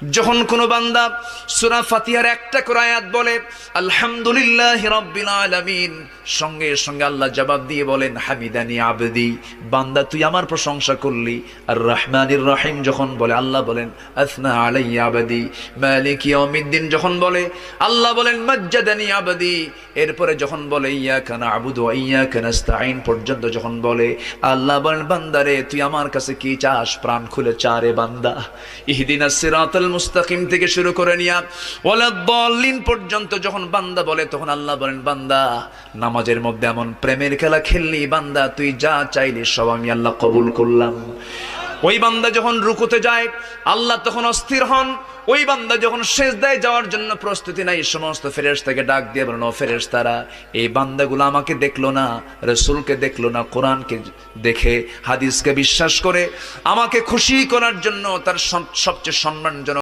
যখন কোনো বান্দা সূরা ফাতিহার একটা করে আয়াত বলে আলহামদুলিল্লাহি রাব্বিল আলামিন, সঙ্গে সঙ্গে আল্লাহ জবাব দিয়ে বলেন হামিদানি আবদি, বান্দা তুই আমার প্রশংসা করলি। আর রহমানির রহিম যখন বলে আল্লাহ বলেন আসনা আলাইয়া আবদি। মালিক ইয়াউমিদ্দিন যখন বলে আল্লাহ বলেন মাজ্জাদানি আবদি। এরপরে যখন বলে ইয়াকা না'বুদু ওয়া ইয়াকা নাস্তাঈন পর্যন্ত যখন বলে আল্লাহ বলেন বান্দারে তুই আমার কাছে কি চাস, প্রাণ খুলে চারে বান্দা। ইহদিনাস সিরাতাল মুস্তাকিম থেকে শুরু করে নিয়া ওয়ালাদ-দাল্লিন পর্যন্ত যখন বান্দা বলে তখন আল্লাহ বলেন বান্দা নামাজের মধ্যে এমন প্রেমের খেলা খেললি বান্দা, তুই যা চাইলি সব আমি আল্লাহ কবুল করলাম। ওই বান্দা যখন রুকুতে যায় আল্লাহ তখন অস্থির হন। ওই বান্দা যখন সিজদায় যাওয়ার জন্য প্রস্তুতি নাই, সমস্ত ফেরেশতাকে ডাক দিয়ে বলেন ও ফেরেশতারা, এই বান্দাগুলো আমাকে দেখলো না, রাসূলকে দেখলো না, কোরআনকে দেখে হাদিসকে বিশ্বাস করে আমাকে খুশি করার জন্য তার সবচেয়ে সম্মানজনক